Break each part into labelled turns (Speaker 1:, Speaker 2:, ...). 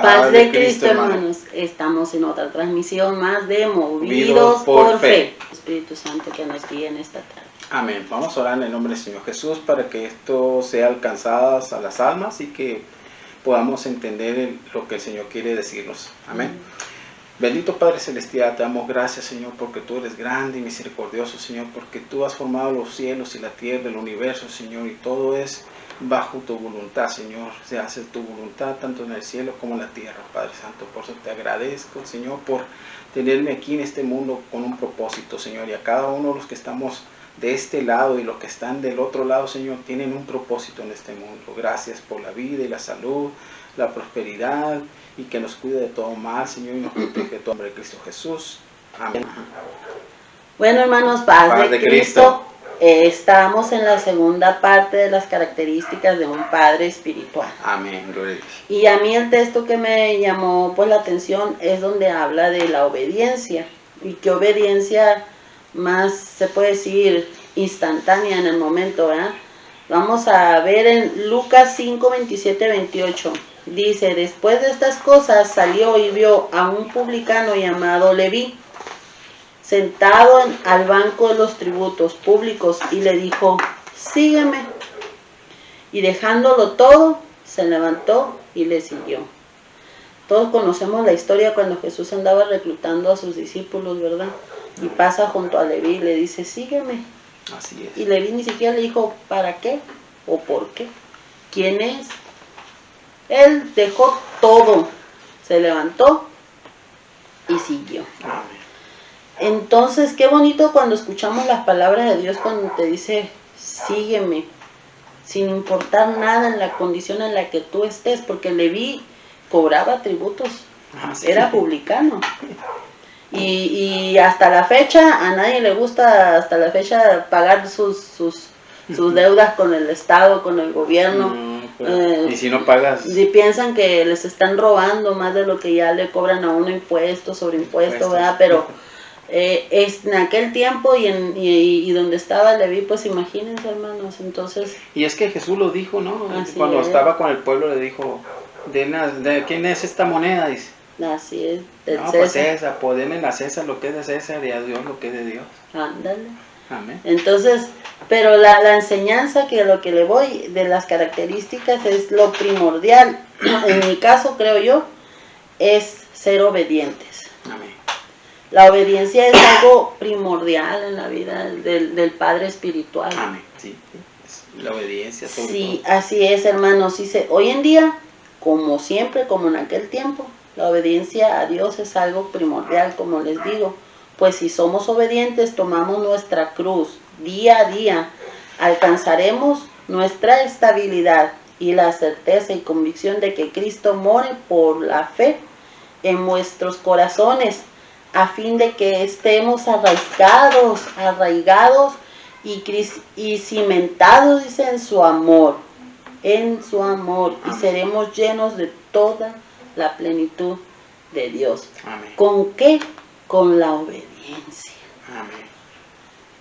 Speaker 1: Paz de Cristo, hermanos. Estamos en otra transmisión más de Movidos por Fe. Espíritu Santo que nos guíe en esta tarde.
Speaker 2: Amén. Vamos a orar en el nombre del Señor Jesús para que esto sea alcanzadas a las almas y que podamos entender lo que el Señor quiere decirnos. Amén. Bendito Padre Celestial, te damos gracias, Señor, porque tú eres grande y misericordioso, Señor, porque tú has formado los cielos y la tierra, el universo, Señor, y todo es bajo tu voluntad, Señor. Se hace tu voluntad tanto en el cielo como en la tierra, Padre Santo. Por eso te agradezco, Señor, por tenerme aquí en este mundo con un propósito, Señor, y a cada uno de los que estamos de este lado y los que están del otro lado, Señor, tienen un propósito en este mundo. Gracias por la vida y la salud, la prosperidad, y que nos cuide de todo mal, Señor, y nos protege de todo nombre de Cristo Jesús. Amén.
Speaker 1: Bueno, hermanos, paz de Cristo. Estamos en la segunda parte de las características de un padre espiritual.
Speaker 2: Amén, gloria a Dios.
Speaker 1: Y a mí el texto que me llamó pues la atención es donde habla de la obediencia. Y qué obediencia más, se puede decir, instantánea en el momento, ¿verdad? Vamos a ver en Lucas 5, 27, 28. Dice, después de estas cosas salió y vio a un publicano llamado Leví, sentado al banco de los tributos públicos, y le dijo, sígueme. Y dejándolo todo, se levantó y le siguió. Todos conocemos la historia cuando Jesús andaba reclutando a sus discípulos, ¿verdad? Y pasa junto a Leví y le dice, sígueme.
Speaker 2: Así es.
Speaker 1: Y Leví ni siquiera le dijo, ¿para qué? ¿O por qué? ¿Quién es? Él dejó todo, se levantó y siguió.
Speaker 2: Amén.
Speaker 1: Entonces, qué bonito cuando escuchamos las palabras de Dios, cuando te dice, sígueme, sin importar nada en la condición en la que tú estés, porque Leví cobraba tributos, era publicano. Y hasta la fecha, a nadie le gusta hasta la fecha pagar sus deudas con el Estado, con el gobierno.
Speaker 2: Y si no pagas,
Speaker 1: y piensan que les están robando más de lo que ya le cobran a uno impuesto sobre impuesto, ¿verdad? Pero en aquel tiempo y donde estaba Leví, pues imagínense, hermanos, entonces...
Speaker 2: Y es que Jesús lo dijo, ¿no?
Speaker 1: Cuando
Speaker 2: estaba con el pueblo le dijo, ¿de quién es esta moneda? Dice.
Speaker 1: Así es, del
Speaker 2: no,
Speaker 1: César.
Speaker 2: pues César, pues denle a César lo que es de César y a Dios lo que es de Dios.
Speaker 1: Ándale.
Speaker 2: Amén.
Speaker 1: Entonces, pero la enseñanza que lo que le voy de las características es lo primordial, en mi caso creo yo, es ser obedientes.
Speaker 2: Amén.
Speaker 1: La obediencia es algo primordial en la vida del padre espiritual.
Speaker 2: Amén, sí, la obediencia sobre
Speaker 1: sí,
Speaker 2: todo.
Speaker 1: Así es, hermanos. Hoy en día, como siempre, como en aquel tiempo, la obediencia a Dios es algo primordial, como les digo. Pues si somos obedientes, tomamos nuestra cruz día a día, alcanzaremos nuestra estabilidad y la certeza y convicción de que Cristo more por la fe en nuestros corazones, a fin de que estemos arraigados y cimentados, dice, en su amor, y seremos llenos de toda la plenitud de Dios.
Speaker 2: Amén.
Speaker 1: ¿Con qué? Con la obediencia.
Speaker 2: Amén.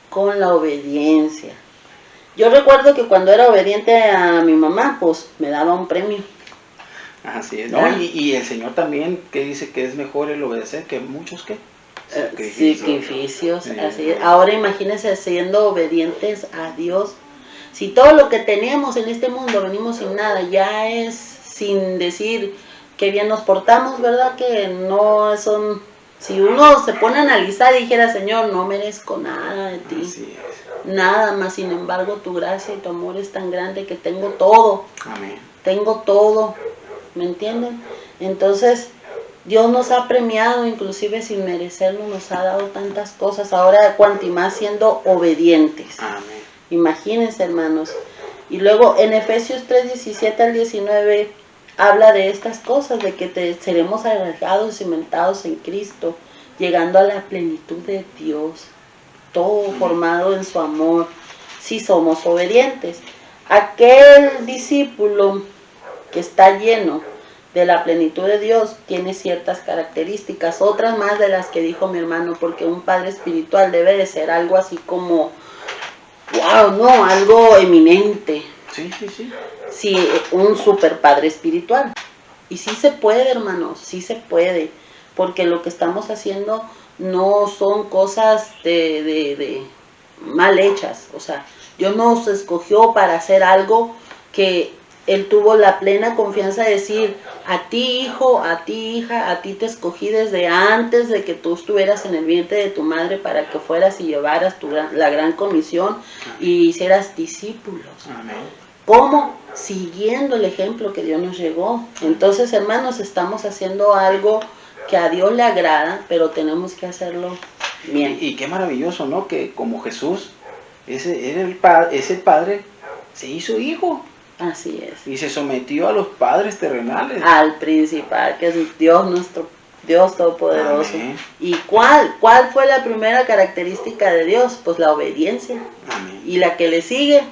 Speaker 1: Con la obediencia. Yo recuerdo que cuando era obediente a mi mamá, pues me daba un premio.
Speaker 2: Así es, ¿no? Y el Señor también, que dice que es mejor el obedecer que muchos que
Speaker 1: sacrificios. Sí. Así es. Ahora imagínense siendo obedientes a Dios. Si todo lo que tenemos en este mundo venimos sin nada, ya es sin decir que bien nos portamos, ¿verdad? Que no son... Si uno se pone a analizar y dijera, Señor, no merezco nada de ti.
Speaker 2: Así es.
Speaker 1: Nada más, sin embargo, tu gracia y tu amor es tan grande que tengo todo.
Speaker 2: Amén.
Speaker 1: Tengo todo. ¿Me entienden? Entonces, Dios nos ha premiado, inclusive sin merecerlo, nos ha dado tantas cosas. Ahora, cuanto y más siendo obedientes.
Speaker 2: Amén.
Speaker 1: Imagínense, hermanos. Y luego, en Efesios 3, 17 al 19, habla de estas cosas, de que seremos arraigados y cimentados en Cristo, llegando a la plenitud de Dios, todo formado en su amor, si somos obedientes. Aquel discípulo que está lleno de la plenitud de Dios tiene ciertas características, otras más de las que dijo mi hermano, porque un padre espiritual debe de ser algo así como, wow, no, algo eminente.
Speaker 2: Sí.
Speaker 1: Sí, un super padre espiritual. Y sí se puede, hermanos, sí se puede, porque lo que estamos haciendo no son cosas de mal hechas. O sea, Dios nos escogió para hacer algo que Él tuvo la plena confianza de decir: a ti, hijo, a ti, hija, a ti te escogí desde antes de que tú estuvieras en el vientre de tu madre para que fueras y llevaras la gran comisión y hicieras discípulos.
Speaker 2: Amén.
Speaker 1: ¿Cómo? Siguiendo el ejemplo que Dios nos llegó. Entonces, hermanos, estamos haciendo algo que a Dios le agrada, pero tenemos que hacerlo bien.
Speaker 2: Y qué maravilloso, ¿no? Que como Jesús, ese padre, se hizo hijo.
Speaker 1: Así es.
Speaker 2: Y se sometió a los padres terrenales.
Speaker 1: Al principal, que es Dios, nuestro Dios Todopoderoso.
Speaker 2: Amén.
Speaker 1: ¿Y cuál fue la primera característica de Dios? Pues la obediencia.
Speaker 2: Amén.
Speaker 1: Y la que le sigue,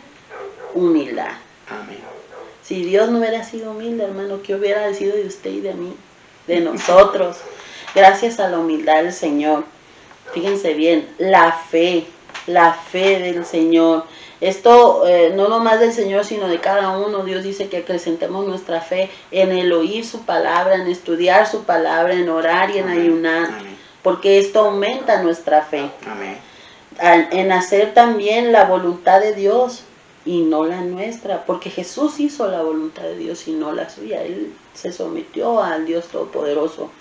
Speaker 1: humildad.
Speaker 2: Amén.
Speaker 1: Si Dios no hubiera sido humilde, hermano, ¿qué hubiera sido de usted y de mí? De nosotros. Gracias a la humildad del Señor. Fíjense bien, la fe del Señor. Esto no nomás del Señor, sino de cada uno. Dios dice que acrecentemos nuestra fe en el oír su palabra, en estudiar su palabra, en orar y en ayunar.
Speaker 2: Amén.
Speaker 1: Porque esto aumenta nuestra fe.
Speaker 2: Amén.
Speaker 1: En hacer también la voluntad de Dios y no la nuestra, porque Jesús hizo la voluntad de Dios y no la suya. Él se sometió al Dios Todopoderoso.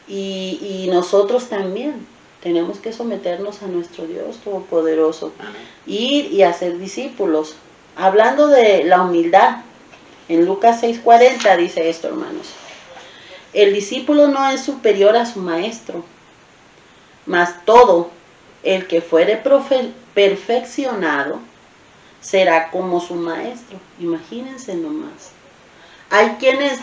Speaker 1: Y nosotros también tenemos que someternos a nuestro Dios Todopoderoso.
Speaker 2: Amén.
Speaker 1: Ir y hacer discípulos. Hablando de la humildad, en Lucas 6:40 dice esto, hermanos: el discípulo no es superior a su maestro, mas todo el que fuere perfeccionado será como su maestro. Imagínense nomás. Hay quienes,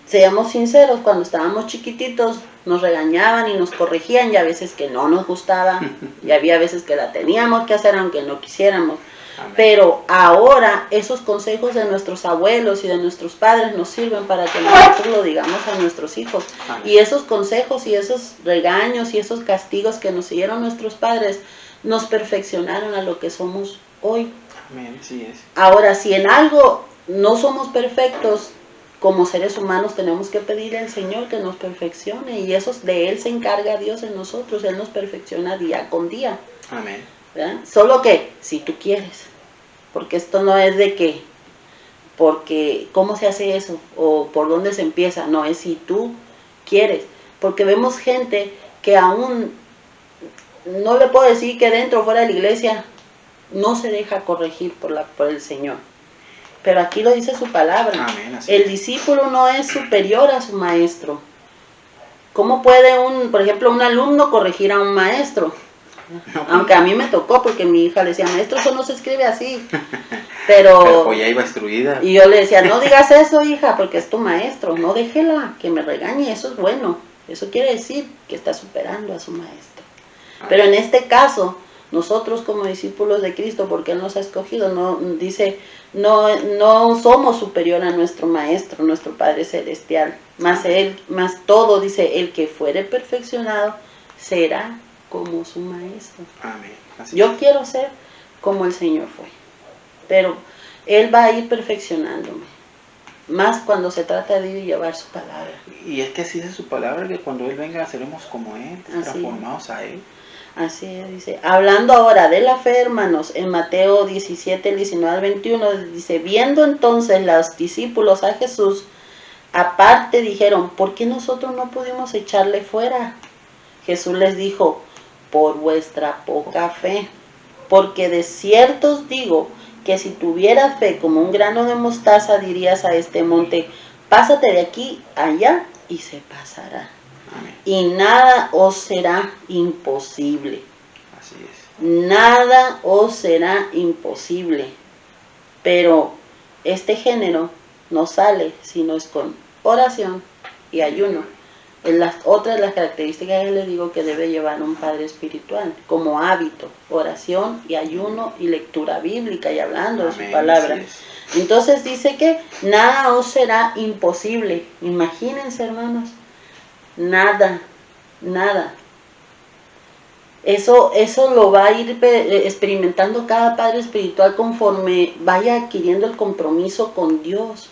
Speaker 1: seamos sinceros, cuando estábamos chiquititos nos regañaban y nos corregían, y a veces que no nos gustaba, y había veces que la teníamos que hacer aunque no quisiéramos.
Speaker 2: Amén.
Speaker 1: Pero ahora esos consejos de nuestros abuelos y de nuestros padres nos sirven para que nosotros lo digamos a nuestros hijos.
Speaker 2: Amén.
Speaker 1: Y esos consejos y esos regaños y esos castigos que nos dieron nuestros padres nos perfeccionaron a lo que somos hoy.
Speaker 2: Amén, sí es.
Speaker 1: Ahora, si en algo no somos perfectos, como seres humanos tenemos que pedirle al Señor que nos perfeccione, y eso de Él se encarga Dios en nosotros. Él nos perfecciona día con día.
Speaker 2: Amén.
Speaker 1: ¿Verdad? Solo que si tú quieres, porque esto no es de que, porque ¿cómo se hace eso? O ¿por dónde se empieza? No, es si tú quieres, porque vemos gente que aún, no le puedo decir que dentro o fuera de la iglesia, no se deja corregir por el Señor. Pero aquí lo dice su palabra.
Speaker 2: Amén, así
Speaker 1: el
Speaker 2: es.
Speaker 1: discípulo no es superior a su maestro. ¿Cómo puede por ejemplo, un alumno corregir a un maestro?
Speaker 2: No,
Speaker 1: Aunque a mí me tocó, porque mi hija le decía: maestro, eso no se escribe así. Pero
Speaker 2: pues ya iba instruida.
Speaker 1: y yo le decía: no digas eso, hija, porque es tu maestro. No, déjela que me regañe, eso es bueno. Eso quiere decir que está superando a su maestro. Pero en este caso, nosotros como discípulos de Cristo, porque Él nos ha escogido, no somos superior a nuestro Maestro, nuestro Padre Celestial. Más todo, dice, el que fuere perfeccionado será como su Maestro.
Speaker 2: Amén. Así
Speaker 1: Yo
Speaker 2: es.
Speaker 1: quiero ser como el Señor fue, pero Él va a ir perfeccionándome, más cuando se trata de ir y llevar su palabra.
Speaker 2: Y es que así dice su palabra, que cuando Él venga seremos como Él,
Speaker 1: Así.
Speaker 2: transformados a Él.
Speaker 1: Así es, dice. Hablando ahora de la fe, hermanos, en Mateo 17, 19 al 21, dice: viendo entonces los discípulos a Jesús, aparte dijeron: ¿por qué nosotros no pudimos echarle fuera? Jesús les dijo: por vuestra poca fe. Porque de cierto os digo que si tuvieras fe como un grano de mostaza, dirías a este monte: pásate de aquí allá, y se pasará.
Speaker 2: Amén.
Speaker 1: Y nada os será imposible.
Speaker 2: Así es.
Speaker 1: Nada os será imposible. Pero este género no sale si no es con oración y ayuno. Otra de las características que les digo que debe llevar un padre espiritual como hábito: oración y ayuno y lectura bíblica y hablando de su
Speaker 2: Amén,
Speaker 1: palabra.
Speaker 2: así es.
Speaker 1: Entonces dice que nada os será imposible. Imagínense, hermanos, nada. Eso lo va a ir experimentando cada padre espiritual conforme vaya adquiriendo el compromiso con Dios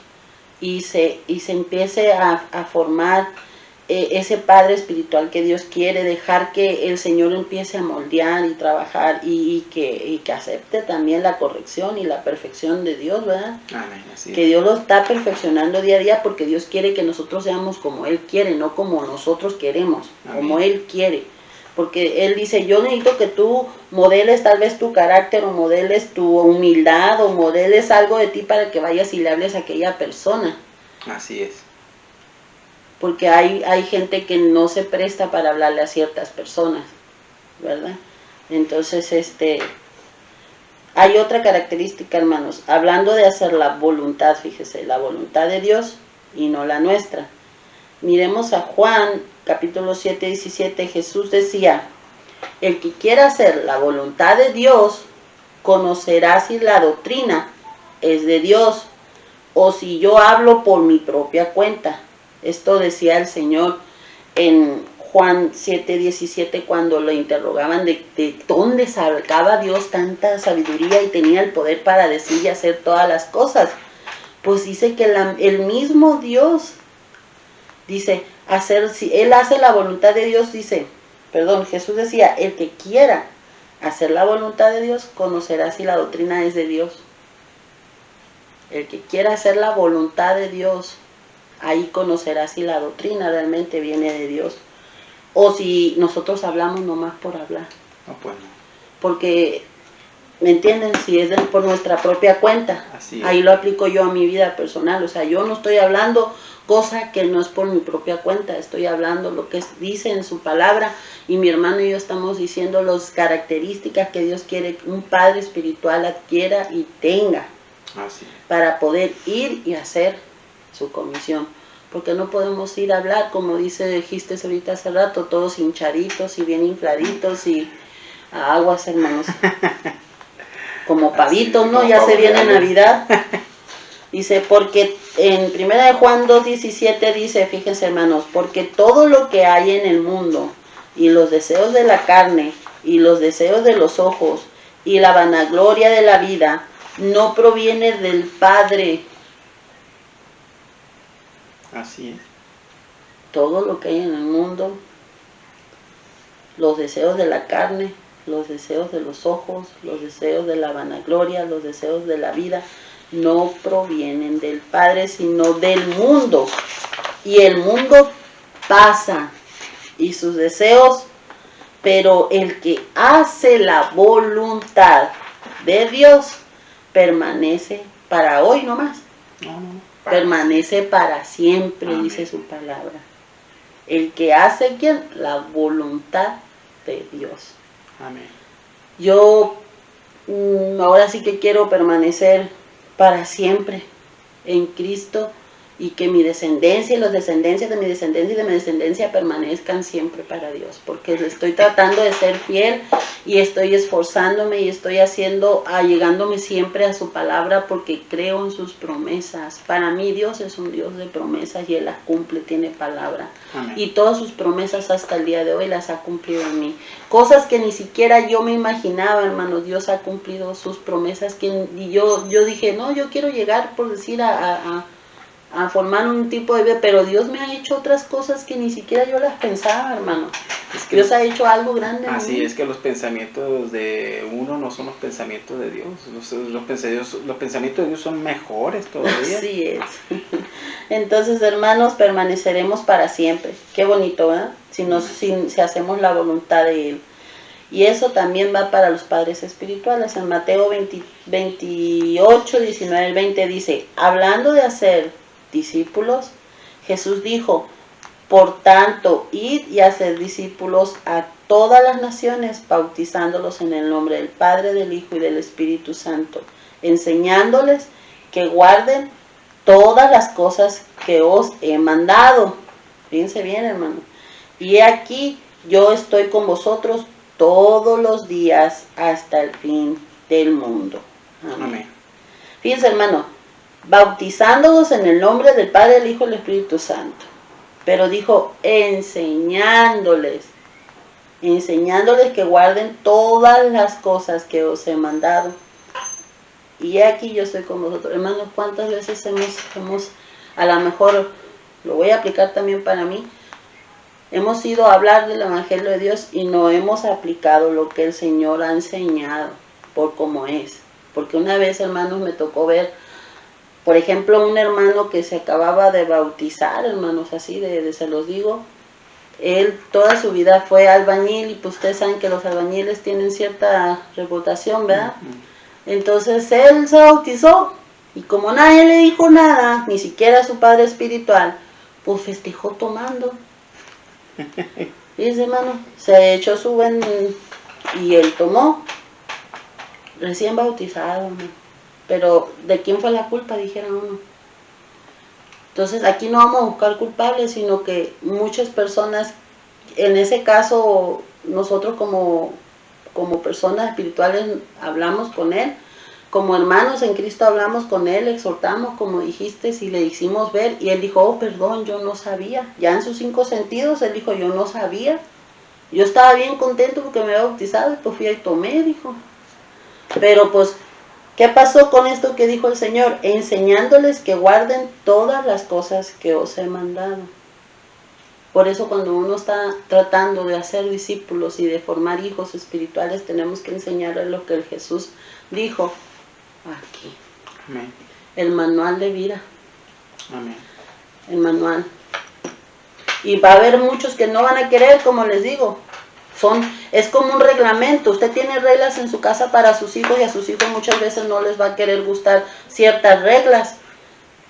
Speaker 1: y se empiece a formar ese padre espiritual que Dios quiere, dejar que el Señor empiece a moldear y trabajar y que acepte también la corrección y la perfección de Dios, ¿verdad?
Speaker 2: Amén, así
Speaker 1: Que
Speaker 2: es.
Speaker 1: Dios lo está perfeccionando día a día porque Dios quiere que nosotros seamos como Él quiere, no como nosotros queremos,
Speaker 2: Amén.
Speaker 1: como Él quiere. Porque Él dice, yo necesito que tú modeles tal vez tu carácter o modeles tu humildad o modeles algo de ti para que vayas y le hables a aquella persona.
Speaker 2: Así es.
Speaker 1: Porque hay gente que no se presta para hablarle a ciertas personas, ¿verdad? Entonces, hay otra característica, hermanos, hablando de hacer la voluntad, fíjese, la voluntad de Dios y no la nuestra. Miremos a Juan, capítulo 7, 17, Jesús decía, el que quiera hacer la voluntad de Dios, conocerá si la doctrina es de Dios o si yo hablo por mi propia cuenta. Esto decía el Señor en Juan 7, 17 cuando lo interrogaban de dónde sacaba Dios tanta sabiduría y tenía el poder para decir y hacer todas las cosas. Pues dice que el mismo Dios dice, si Él hace la voluntad de Dios, Jesús decía, el que quiera hacer la voluntad de Dios, conocerá si la doctrina es de Dios. El que quiera hacer la voluntad de Dios, ahí conocerá si la doctrina realmente viene de Dios. O si nosotros hablamos nomás por hablar.
Speaker 2: No, pues no.
Speaker 1: Porque, ¿me entienden? Si es por nuestra propia cuenta.
Speaker 2: Así es.
Speaker 1: Ahí lo aplico yo a mi vida personal. O sea, yo no estoy hablando cosa que no es por mi propia cuenta. Estoy hablando lo que dice en su palabra. Y mi hermano y yo estamos diciendo las características que Dios quiere que un padre espiritual adquiera y tenga.
Speaker 2: Así es.
Speaker 1: Para ir y hacer su comisión. Porque no podemos ir a hablar, como dijiste ahorita hace rato, todos hinchaditos y bien infladitos y aguas, hermanos. Como pavitos, ¿no? Ya se viene Navidad. Dice, porque en 1 de Juan 2:17 dice, fíjense, hermanos, porque todo lo que hay en el mundo y los deseos de la carne y los deseos de los ojos y la vanagloria de la vida no proviene del Padre.
Speaker 2: Así es.
Speaker 1: Todo lo que hay en el mundo, los deseos de la carne, los deseos de los ojos, los deseos de la vanagloria, los deseos de la vida, no provienen del Padre, sino del mundo. Y el mundo pasa y sus deseos, pero el que hace la voluntad de Dios permanece para hoy nomás.
Speaker 2: No.
Speaker 1: Permanece para siempre,
Speaker 2: Amén.
Speaker 1: Dice su palabra. El que hace, ¿quién? La voluntad de Dios.
Speaker 2: Amén.
Speaker 1: Yo ahora sí que quiero permanecer para siempre en Cristo y que mi descendencia y las descendencias de mi descendencia y de mi descendencia permanezcan siempre para Dios, porque estoy tratando de ser fiel y estoy esforzándome y estoy allegándome siempre a su palabra porque creo en sus promesas. Para mí Dios es un Dios de promesas y Él las cumple, tiene palabra.
Speaker 2: Amén.
Speaker 1: Y todas sus promesas hasta el día de hoy las ha cumplido en mí. Cosas que ni siquiera yo me imaginaba, hermano, Dios ha cumplido sus promesas. Y yo dije, no, yo quiero llegar, por decir, a formar un tipo de vida, pero Dios me ha hecho otras cosas que ni siquiera yo las pensaba, hermano.
Speaker 2: Es que
Speaker 1: Dios ha hecho algo grande en mí.
Speaker 2: Así es que los pensamientos de uno no son los pensamientos de Dios. Los pensamientos de Dios son mejores todavía.
Speaker 1: Así es. Entonces, hermanos, permaneceremos para siempre. Qué bonito, ¿verdad? Si hacemos la voluntad de Él. Y eso también va para los padres espirituales. En Mateo 28, 19, 20 dice, hablando de hacer discípulos, Jesús dijo, por tanto, id y hacer discípulos a todas las naciones, bautizándolos en el nombre del Padre, del Hijo y del Espíritu Santo, enseñándoles que guarden todas las cosas que os he mandado. Fíjense bien, hermano. Y aquí yo estoy con vosotros todos los días hasta el fin del mundo. Amén.
Speaker 2: Amén.
Speaker 1: Fíjense, hermano, bautizándolos en el nombre del Padre, del Hijo y del Espíritu Santo. Pero dijo, enseñándoles que guarden todas las cosas que os he mandado. Y aquí yo estoy con vosotros. Hermanos, ¿cuántas veces hemos a lo mejor lo voy a aplicar también para mí. Hemos ido a hablar del Evangelio de Dios y no hemos aplicado lo que el Señor ha enseñado por cómo es. Porque una vez, hermanos, me tocó ver, por ejemplo, un hermano que se acababa de bautizar, hermanos, así se los digo. Él toda su vida fue albañil y pues ustedes saben que los albañiles tienen cierta reputación, ¿verdad? Entonces él se bautizó y como nadie le dijo nada, ni siquiera su padre espiritual, pues festejó tomando. Dice, hermano, se echó su buen y él tomó, recién bautizado, ¿no? Pero ¿de quién fue la culpa? Dijera uno. Entonces aquí no vamos a buscar culpables, sino que muchas personas, en ese caso nosotros como personas espirituales hablamos con él, como hermanos en Cristo hablamos con él, exhortamos, como dijiste, y le hicimos ver, y él dijo, oh, perdón, yo no sabía. Ya en sus 5 sentidos, él dijo, yo no sabía. Yo estaba bien contento porque me había bautizado, y pues fui y tomé, dijo. Pero pues, ¿qué pasó con esto que dijo el Señor? Enseñándoles que guarden todas las cosas que os he mandado. Por eso cuando uno está tratando de hacer discípulos y de formar hijos espirituales, tenemos que enseñarles lo que el Jesús dijo aquí.
Speaker 2: Amén.
Speaker 1: El manual de vida.
Speaker 2: Amén.
Speaker 1: El manual. Y va a haber muchos que no van a querer, como les digo. Es como un reglamento. Usted tiene reglas en su casa para sus hijos y a sus hijos muchas veces no les va a querer gustar ciertas reglas.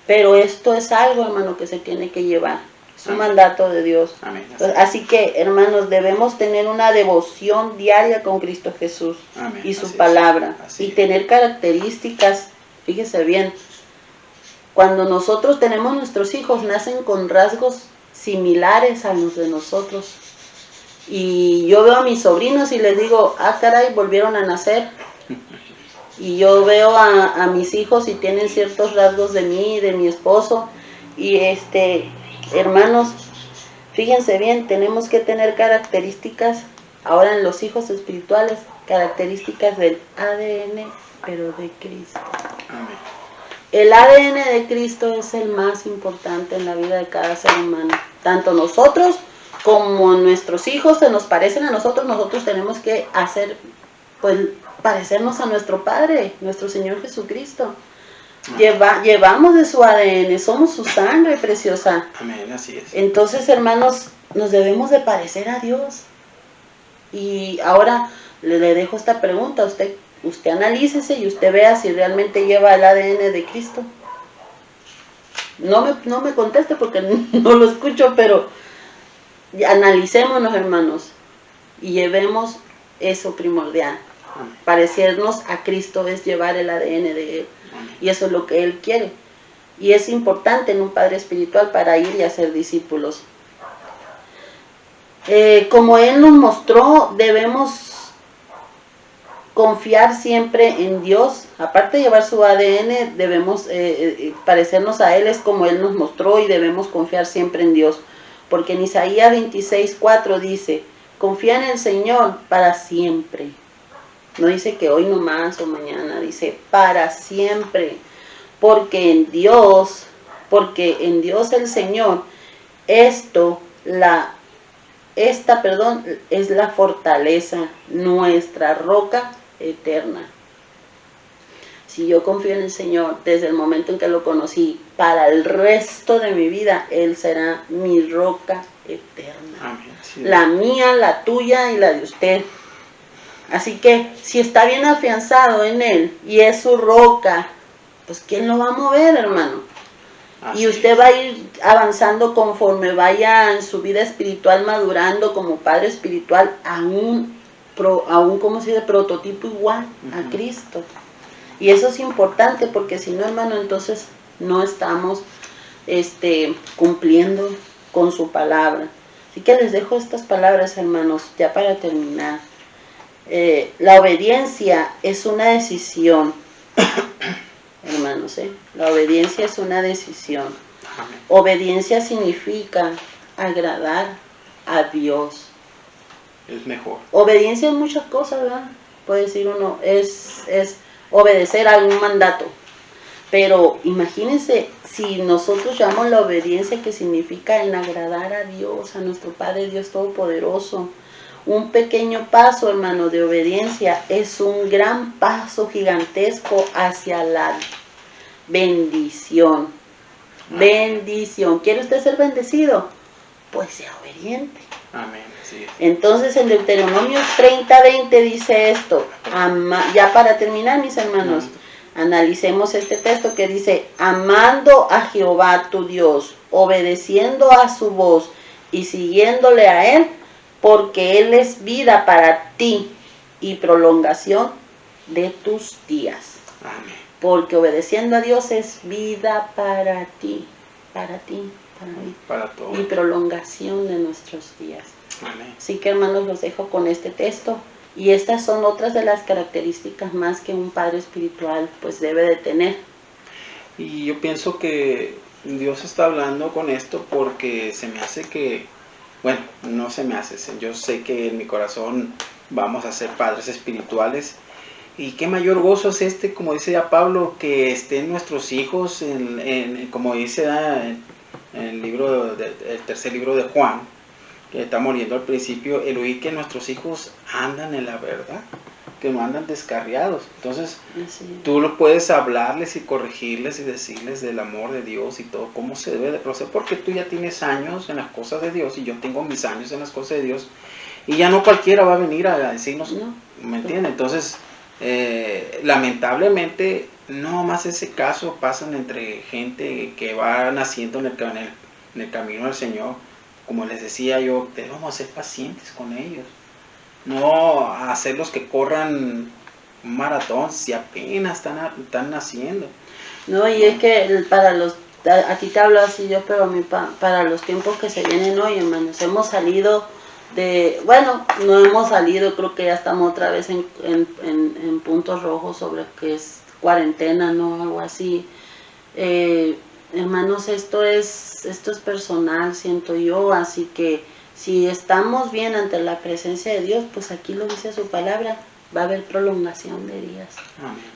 Speaker 1: Pero esto es algo, hermano, que se tiene que llevar. Es un mandato de Dios.
Speaker 2: Amén.
Speaker 1: Así que, hermanos, debemos tener una devoción diaria con Cristo Jesús.
Speaker 2: Amén.
Speaker 1: Y su palabra. Y tener características, fíjese bien, cuando nosotros tenemos nuestros hijos, nacen con rasgos similares a los de nosotros. Y yo veo a mis sobrinos y les digo, ah, caray, volvieron a nacer. Y yo veo a mis hijos y tienen ciertos rasgos de mí, de mi esposo. Y hermanos, fíjense bien, tenemos que tener características, ahora en los hijos espirituales, características del ADN, pero de Cristo.
Speaker 2: Amén.
Speaker 1: El ADN de Cristo es el más importante en la vida de cada ser humano. Tanto nosotros como nuestros hijos se nos parecen a nosotros, nosotros tenemos que hacer, pues, parecernos a nuestro Padre, nuestro Señor Jesucristo. Llevamos de su ADN, somos su sangre preciosa.
Speaker 2: Amén, así es.
Speaker 1: Entonces, hermanos, nos debemos de parecer a Dios. Y ahora le dejo esta pregunta, usted analícese y usted vea si realmente lleva el ADN de Cristo. No me conteste porque no lo escucho, pero analicémonos, hermanos, y llevemos eso primordial.
Speaker 2: Amén.
Speaker 1: Parecernos a Cristo es llevar el ADN de Él. Y eso es lo que Él quiere. Y es importante en un padre espiritual para ir y hacer discípulos. Como Él nos mostró, debemos confiar siempre en Dios. Aparte de llevar su ADN, debemos parecernos a Él, es como Él nos mostró, y debemos confiar siempre en Dios. Porque en Isaías 26:4 dice, confía en el Señor para siempre. No dice que hoy nomás o mañana, dice para siempre. Porque en Dios el Señor, esta es la fortaleza, nuestra roca eterna. Si yo confío en el Señor desde el momento en que lo conocí, para el resto de mi vida, Él será mi roca eterna.
Speaker 2: Amén. Sí.
Speaker 1: La mía, la tuya y la de usted. Así que si está bien afianzado en Él y es su roca, pues ¿quién lo va a mover, hermano?
Speaker 2: Así
Speaker 1: y usted va a ir avanzando conforme vaya en su vida espiritual, madurando como padre espiritual a un como se dice, prototipo igual a Cristo. Y eso es importante, porque si no, hermano, entonces no estamos cumpliendo con su palabra. Así que les dejo estas palabras, hermanos, ya para terminar. La obediencia es una decisión, hermanos, la obediencia es una decisión.
Speaker 2: Amén.
Speaker 1: Obediencia significa agradar a Dios.
Speaker 2: Es mejor.
Speaker 1: Obediencia en muchas cosas, ¿verdad? Puede decir uno, es obedecer a algún mandato. Pero imagínense, si nosotros llamamos la obediencia, que significa en agradar a Dios, a nuestro Padre Dios Todopoderoso, un pequeño paso, hermano, de obediencia es un gran paso gigantesco hacia la bendición. Bendición. ¿Quiere usted ser bendecido? Pues sea obediente.
Speaker 2: Amén. Sí.
Speaker 1: Entonces en Deuteronomio 30:20 dice esto. Ya para terminar, mis hermanos, analicemos este texto que dice: amando a Jehová tu Dios, obedeciendo a su voz y siguiéndole a Él, porque Él es vida para ti y prolongación de tus días.
Speaker 2: Amén.
Speaker 1: Porque obedeciendo a Dios es vida para ti, para mí,
Speaker 2: para todos.
Speaker 1: Y prolongación de nuestros días.
Speaker 2: Amén.
Speaker 1: Así que, hermanos, los dejo con este texto. Y estas son otras de las características más que un padre espiritual pues debe de tener.
Speaker 2: Y yo pienso que Dios está hablando con esto porque se me hace que, bueno, no se me hace, yo sé que en mi corazón vamos a ser padres espirituales. Y qué mayor gozo es este, como dice ya Pablo, que estén nuestros hijos, como dice en el libro, el tercer libro de Juan, que estamos leyendo al principio, el oír que nuestros hijos andan en la verdad, que no andan descarriados. Entonces, tú los puedes hablarles y corregirles y decirles del amor de Dios y todo, cómo se debe de proceder, porque tú ya tienes años en las cosas de Dios y yo tengo mis años en las cosas de Dios, y ya no cualquiera va a venir a decirnos, no, ¿me entiendes? Entonces, lamentablemente, no más ese caso pasan entre gente que va naciendo en el camino del Señor. Como les decía yo, debemos ser pacientes con ellos, no hacerlos que corran un maratón si apenas están naciendo.
Speaker 1: No, y es que aquí te hablo así yo, pero para los tiempos que se vienen hoy, hermanos, hemos salido no hemos salido, creo que ya estamos otra vez en puntos rojos sobre que es cuarentena, ¿no? Algo así. Hermanos, esto es personal, siento yo, así que si estamos bien ante la presencia de Dios, pues aquí lo dice su palabra, va a haber prolongación de días.
Speaker 2: Amén.